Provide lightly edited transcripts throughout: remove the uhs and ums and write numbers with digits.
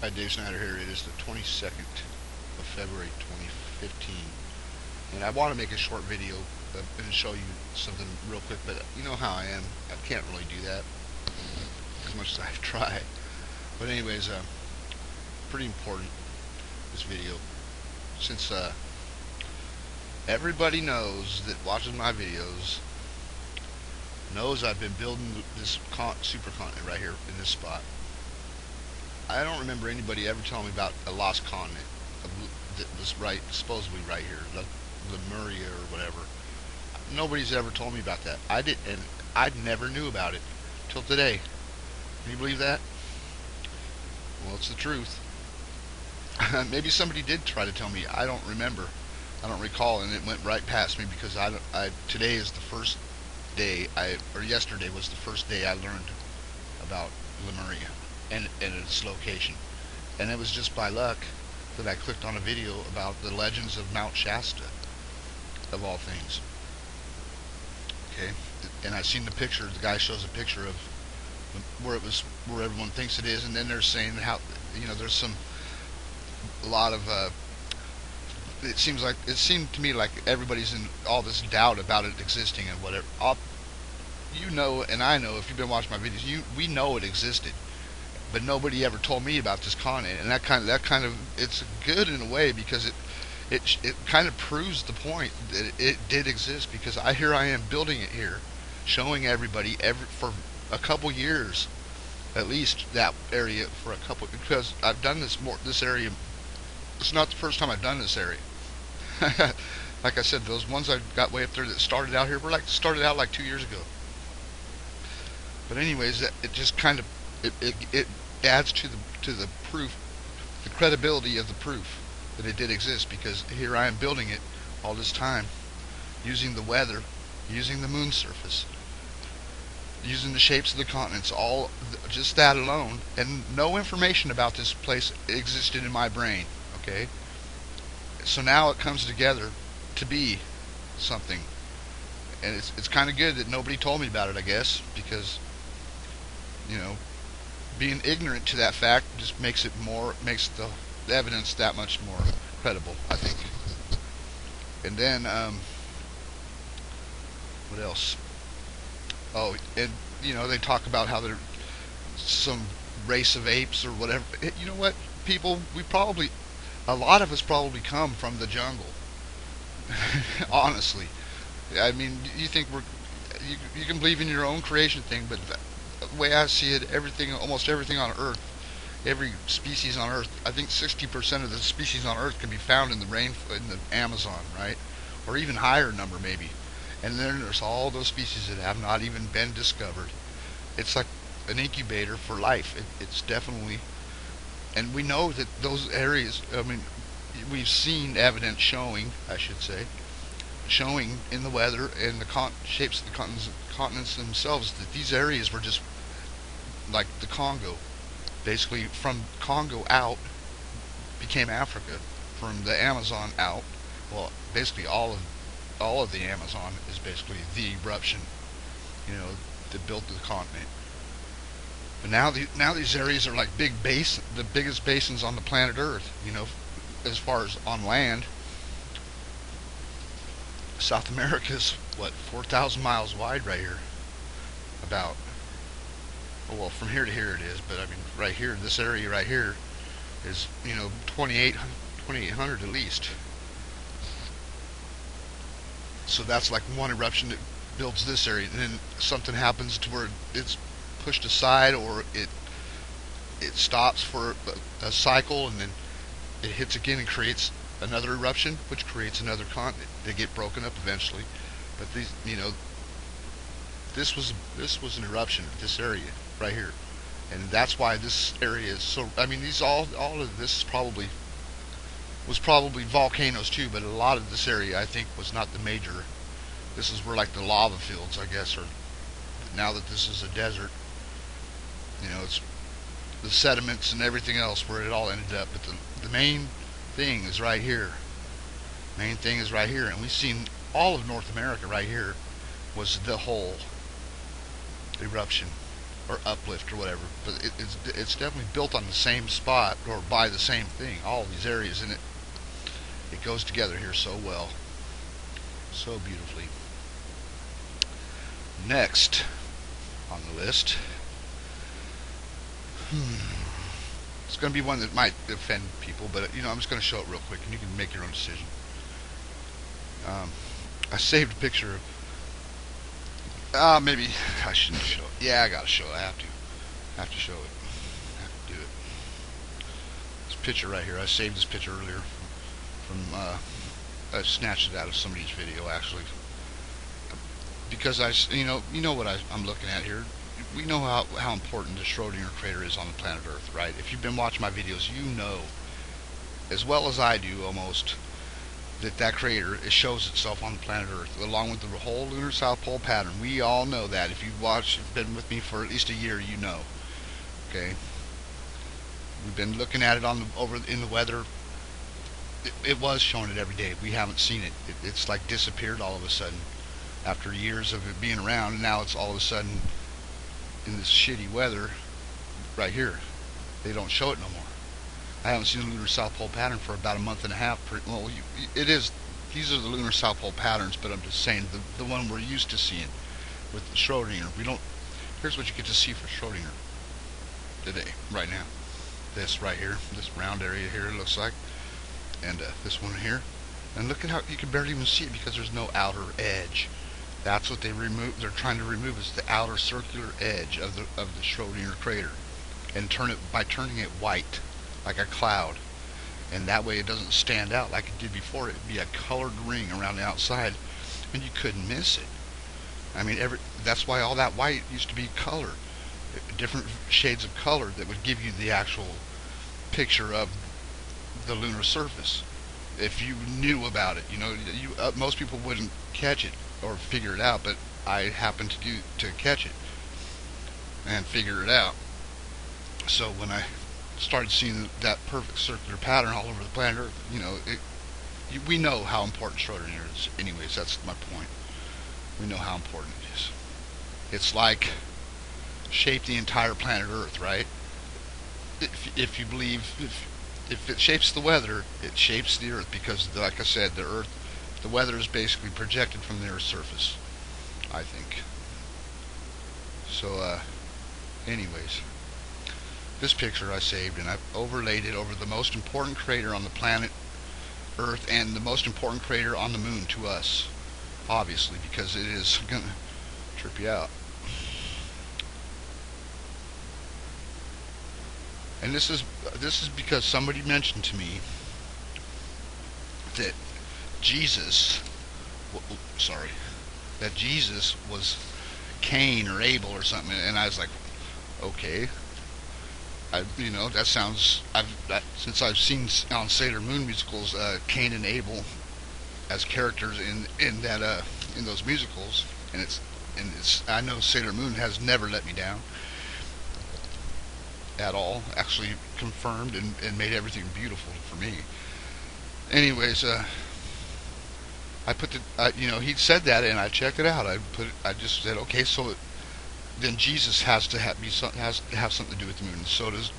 Hi, Dave Snyder here. It is the 22nd of February 2015, and I want to make a short video and show you something real quick, but you know how I am. I can't really do that as much as I try. But anyways, pretty important, this video, since everybody knows that watches my videos knows I've been building this supercontinent right here in this spot. I don't remember anybody ever telling me about a lost continent that was supposedly right here, Lemuria or whatever. Nobody's ever told me about that. I did, and I never knew about it till today. Can you believe that? Well, it's the truth. Maybe somebody did try to tell me. I don't remember. I don't recall, and it went right past me because today is the first day or yesterday was the first day I learned about Lemuria and its location. And it was just by luck that I clicked on a video about the legends of Mount Shasta, of all things. Okay, and I seen the picture. The guy shows a picture of where everyone thinks it is, and then they're saying how there's a lot of it seemed to me like everybody's in all this doubt about it existing and whatever. And I know, if you've been watching my videos, we know it existed, but nobody ever told me about this continent, and that kind of it's good in a way because it kind of proves the point that it did exist, because here I am building it here, showing everybody for a couple years at least, that area for a couple, because I've done this area. It's not the first time I've done this area. Like I said, those ones I got way up there that started out here started out like 2 years ago. But anyways, it just kind of it adds to the proof, the credibility of the proof that it did exist, because here I am building it all this time, using the weather, using the moon surface, using the shapes of the continents, all just that alone, and no information about this place existed in my brain. Okay, so now it comes together to be something, and it's kind of good that nobody told me about it, I guess, because being ignorant to that fact just makes the evidence that much more credible, I think. And then what else? Oh, and they talk about how there's some race of apes or whatever. You know what, people? A lot of us probably come from the jungle. Honestly, I mean, you can believe in your own creation thing, but the way I see it, almost everything on Earth, every species on Earth, I think 60% of the species on Earth can be found in the Amazon, right? Or even higher number maybe. And then there's all those species that have not even been discovered. It's like an incubator for life. It's definitely, and we know that those areas. I mean, we've seen evidence showing, I should say, showing in the weather and the shapes of the continents themselves, that these areas were just like the Congo. Basically, from Congo out became Africa. From the Amazon out, well, basically all of the Amazon is basically the eruption, that built the continent. But now these areas are like the biggest basins on the planet Earth. As far as on land, South America's what, 4,000 miles wide right here. About, well, from here to here it is, but I mean, right here, this area right here is 2,800 at least. So that's like one eruption that builds this area, and then something happens to where it's pushed aside, or it stops for a cycle, and then it hits again and creates another eruption, which creates another continent. They get broken up eventually, but this was an eruption of this area right here, and that's why this area is so. I mean, all of this was probably volcanoes too, but a lot of this area I think was not the major. This is where like the lava fields, I guess, or now that this is a desert, it's the sediments and everything else where it all ended up. But the main thing is right here. Main thing is right here, and we've seen all of North America right here was the whole eruption. or uplift or whatever, but it's definitely built on the same spot or by the same thing. All these areas, and it goes together here so well, so beautifully. Next on the list, it's going to be one that might offend people, but I'm just going to show it real quick, and you can make your own decision. I saved a picture of. Maybe I shouldn't show it. Yeah, I gotta show it. I have to. I have to show it. I have to do it. This picture right here. I saved this picture earlier from. I snatched it out of somebody's video actually, because you know what I'm looking at here. We know how important the Schrodinger crater is on the planet Earth, right? If you've been watching my videos, you know, as well as I do almost, that crater, it shows itself on the planet Earth along with the whole lunar south pole pattern. We all know that. If you've been with me for at least a year, you know. Okay, we've been looking at it over in the weather. It was showing it every day. We haven't seen it. It's like disappeared all of a sudden after years of it being around, and now it's all of a sudden in this shitty weather right here. They don't show it no more. I haven't seen the lunar south pole pattern for about a month and a half. Well, it is. These are the lunar south pole patterns, but I'm just saying the one we're used to seeing with the Schrodinger. We don't. Here's what you get to see for Schrodinger today, right now. This right here, this round area here, it looks like, and this one here. And look at how you can barely even see it because there's no outer edge. That's what they're trying to remove is the outer circular edge of the Schrodinger crater, and by turning it white, like a cloud, and that way it doesn't stand out like it did before. It'd be a colored ring around the outside, and you couldn't miss it. I mean, that's why all that white used to be color, different shades of color that would give you the actual picture of the lunar surface. If you knew about it, most people wouldn't catch it or figure it out, but I happened to catch it and figure it out. So when I started seeing that perfect circular pattern all over the planet Earth, we know how important Schrodinger is. Anyways, that's my point. We know how important it is. It's like shaped the entire planet Earth, right? If you believe, if it shapes the weather, it shapes the Earth, because, like I said, the weather is basically projected from the Earth's surface, I think. So, anyways. This picture I saved, and I've overlaid it over the most important crater on the planet Earth and the most important crater on the moon to us, obviously, because it is going to trip you out. And this is because somebody mentioned to me that Jesus was Cain or Abel or something, and I was like, okay. That sounds. Since I've seen on Sailor Moon musicals, Cain and Abel as characters in those musicals, and I know Sailor Moon has never let me down at all. Actually, confirmed and made everything beautiful for me. Anyways, I put he said that, and I checked it out. I just said, okay, so then Jesus has to have something to do with the moon, and so does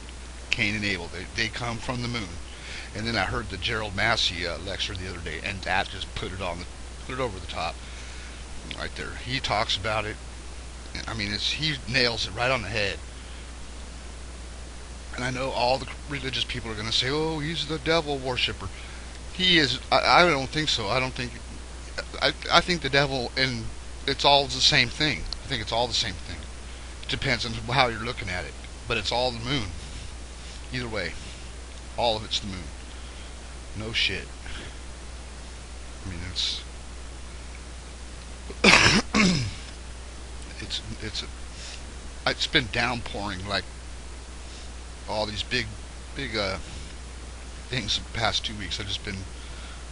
Cain and Abel. They come from the moon. And then I heard the Gerald Massey lecture the other day, and that just put it over the top, right there. He talks about it. I mean, he nails it right on the head. And I know all the religious people are going to say, "Oh, he's the devil worshiper." He is. I don't think so. I think the devil and it's all the same thing. I think it's all the same thing. Depends on how you're looking at it, but it's all the moon. Either way, all of it's the moon. No shit. I mean, it's been downpouring like all these big things the past 2 weeks. I've just been,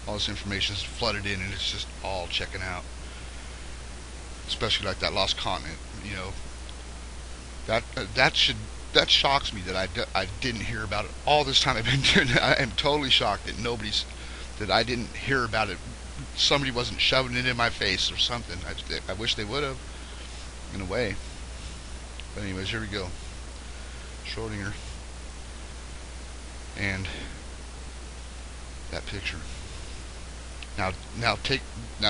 all this information is flooded in, and it's just all checking out. Especially like that lost continent, that shocks me that I didn't hear about it all this time I've been doing it. I am totally shocked that I didn't hear about it. Somebody wasn't shoving it in my face or something. I wish they would have, in a way. But anyways, here we go. Schrodinger and that picture. Now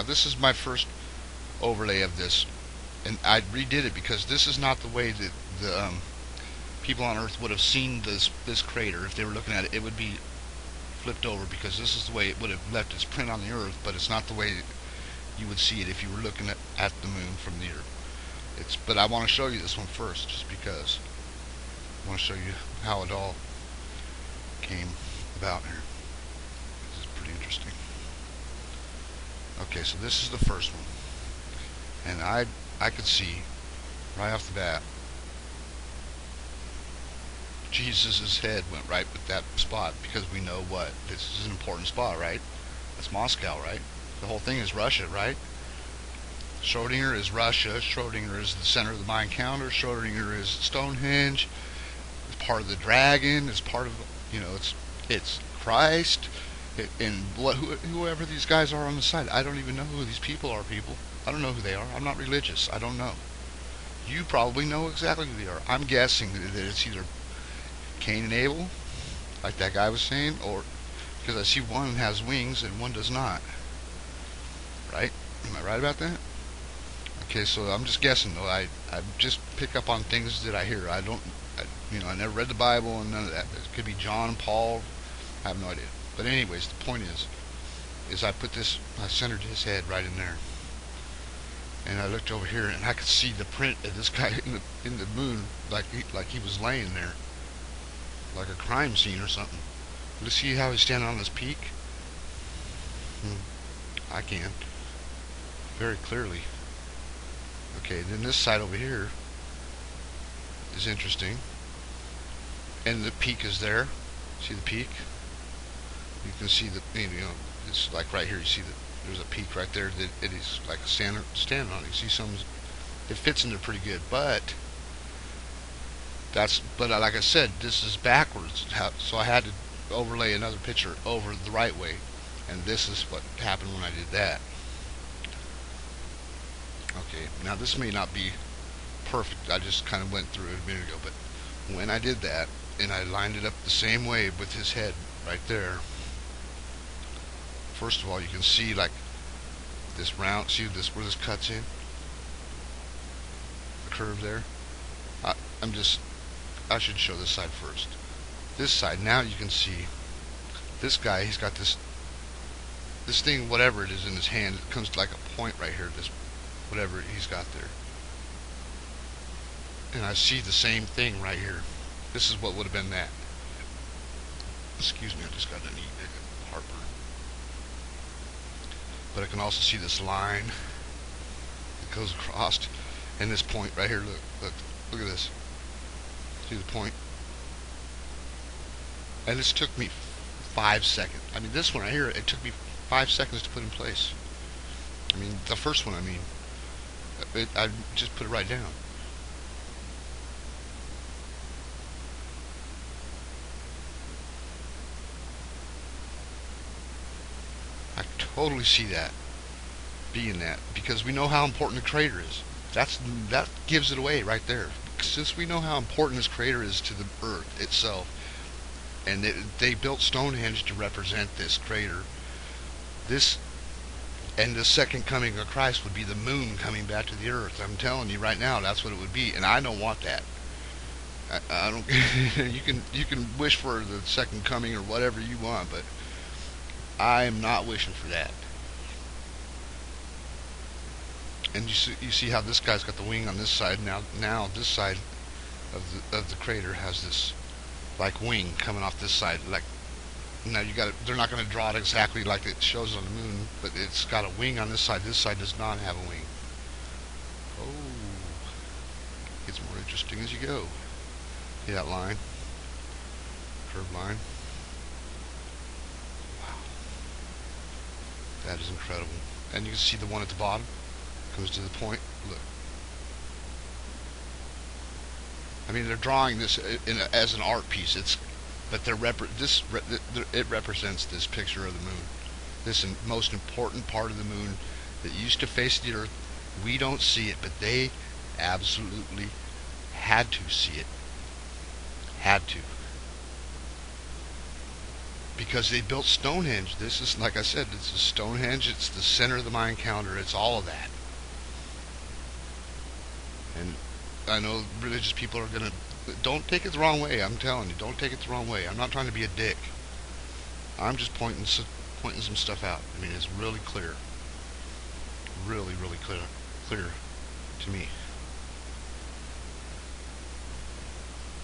this is my first overlay of this, and I redid it because this is not the way that the people on Earth would have seen this crater. If they were looking at it, it would be flipped over because this is the way it would have left its print on the Earth, but it's not the way you would see it if you were looking at the moon from the Earth. But I want to show you this one first, just because I want to show you how it all came about here. This is pretty interesting. Okay, so this is the first one, and I could see right off the bat Jesus' head went right with that spot, because we know what, this is an important spot, right? That's Moscow, right? The whole thing is Russia, right? Schrodinger is Russia. Schrodinger is the center of the mind counter. Schrodinger is Stonehenge. It's part of the dragon. It's part of, it's Christ. And whoever these guys are on the side, I don't even know who these people are. I don't know who they are. I'm not religious. I don't know. You probably know exactly who they are. I'm guessing that it's either Cain and Abel, like that guy was saying, or because I see one has wings and one does not. Right? Am I right about that? Okay, so I'm just guessing though. I just pick up on things that I hear. I never read the Bible and none of that. It could be John, Paul. I have no idea. But anyways, the point is I centered his head right in there, and I looked over here and I could see the print of this guy in the moon, like he was laying there, like a crime scene or something. You see how he's standing on this peak? I can very clearly. Okay, then this side over here is interesting, and the peak is there. See the peak? You can see it's like right here. You see that there's a peak right there that it is like standing on. You see it fits in there pretty good, but like I said, this is backwards. So I had to overlay another picture over the right way, and this is what happened when I did that. Okay, now this may not be perfect. I just kind of went through it a minute ago, but when I did that and I lined it up the same way with his head right there, first of all, you can see like this round. See this where this cuts in, the curve there. I should show this side first. This side, now you can see this guy. He's got this thing, whatever it is in his hand. It comes like a point right here. This whatever he's got there, and I see the same thing right here. This is what would have been that. Excuse me, I just got an heartburn. But I can also see this line that goes across, and this point right here. Look at this. See the point? And this took me 5 seconds. I mean, this one right here, it took me 5 seconds to put in place. I mean, the first one, I just put it right down. I totally see that being that, because we know how important the crater is. That gives it away right there. Since we know how important this crater is to the Earth itself, and they built Stonehenge to represent this crater, and the second coming of Christ would be the moon coming back to the Earth. I'm telling you right now, that's what it would be, and I don't want that. I don't. You can wish for the second coming or whatever you want, but I am not wishing for that. And you see how this guy's got the wing on this side. Now this side of the crater has this like wing coming off this side. Like, now they're not going to draw it exactly like it shows on the moon, but it's got a wing on this side. This side does not have a wing. Oh, it gets more interesting as you go. See that line? Curved line. Wow, that is incredible. And you can see the one at the bottom comes to the point. Look, I mean, they're drawing this as an art piece. It represents this picture of the moon. This most important part of the moon that used to face the Earth. We don't see it, but they absolutely had to see it. Had to. Because they built Stonehenge. This is, like I said, this is Stonehenge. It's the center of the Mayan calendar. It's all of that. And I know religious people are gonna. Don't take it the wrong way. I'm telling you, don't take it the wrong way. I'm not trying to be a dick. I'm just pointing some stuff out. I mean, it's really clear. Really, really clear to me.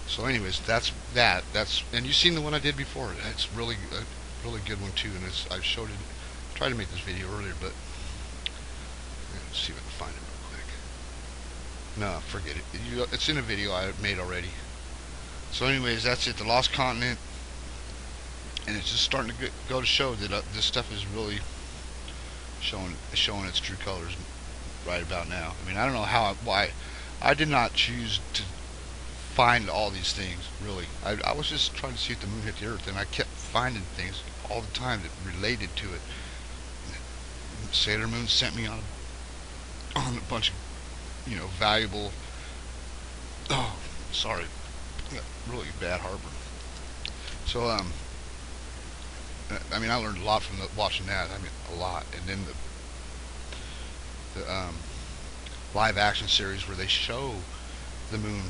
So, anyways, that's that. And you've seen the one I did before. It's really a really good one too. And I showed it. Tried to make this video earlier, but let's see if I can find it real quick. No, forget it. It's in a video I made already. So, anyways, that's it. The Lost Continent, and it's just starting to go to show that this stuff is really showing its true colors right about now. I mean, I don't know why I did not choose to find all these things, really. I was just trying to see if the moon hit the earth, and I kept finding things all the time that related to it. Sailor Moon sent me on a bunch of, valuable, oh, sorry, really bad heartburn. So, I mean, I learned a lot from watching that. I mean, a lot. And then the live action series where they show the moon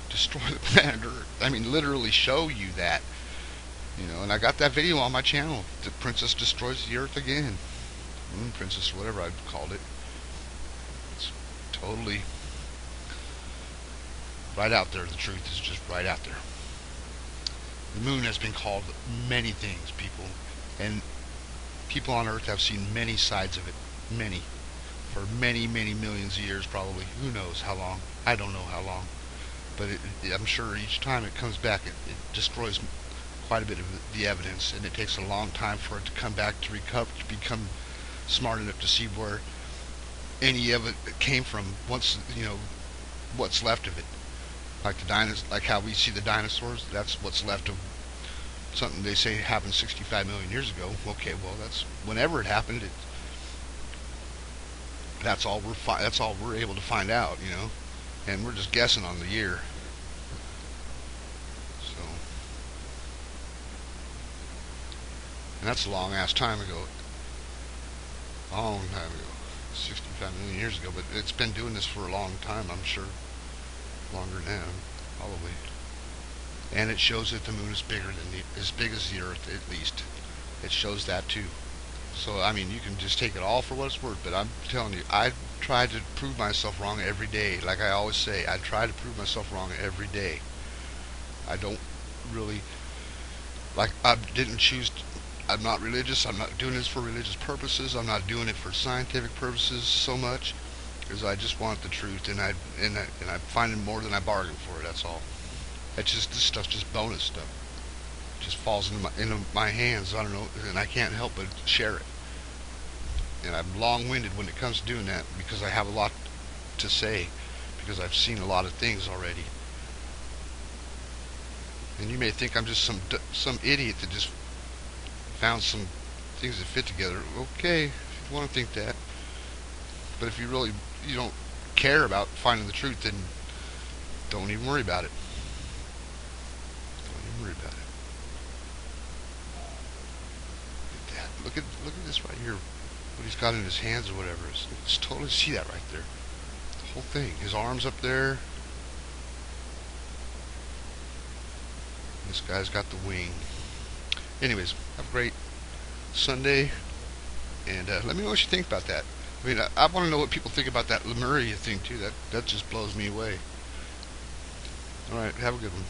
destroy the planet Earth. I mean, literally show you that. And I got that video on my channel. The Princess Destroys the Earth Again. Moon Princess, whatever I've called it. It's totally right out there. The truth is just right out there. The moon has been called many things, people. And people on Earth have seen many sides of it. Many. For many, many millions of years, probably. Who knows how long? I don't know how long. But I'm sure each time it comes back, it destroys quite a bit of the evidence. And it takes a long time for it to come back, to recover, to become smart enough to see where any of it came from. Once, what's left of it. Like like how we see the dinosaurs, that's what's left of something they say happened 65 million years ago. Okay, well, that's whenever it happened. That's all we're able to find out, and we're just guessing on the year. So, and that's a long ass time ago, long time ago, 65 million years ago. But it's been doing this for a long time, I'm sure. Longer now, probably. And it shows that the moon is bigger than as big as the Earth, at least. It shows that too. So, I mean, you can just take it all for what it's worth, but I'm telling you, I try to prove myself wrong every day. Like I always say, I try to prove myself wrong every day. I don't really, I didn't choose, I'm not religious, I'm not doing this for religious purposes, I'm not doing it for scientific purposes so much. Because I just want the truth, and I find it more than I bargained for it. That's all. It's just, this stuff's just bonus stuff. It just falls into my hands. I don't know, and I can't help but share it. And I'm long-winded when it comes to doing that because I have a lot to say, because I've seen a lot of things already. And you may think I'm just some idiot that just found some things that fit together. Okay, if you want to think that. But if you don't care about finding the truth, then don't even worry about it. Don't even worry about it. Look at this right here. What he's got in his hands or whatever. It's totally, see that right there. The whole thing. His arms up there. This guy's got the wing. Anyways, have a great Sunday. And let me know what you think about that. I mean, I want to know what people think about that Lemuria thing, too. That just blows me away. Alright, have a good one.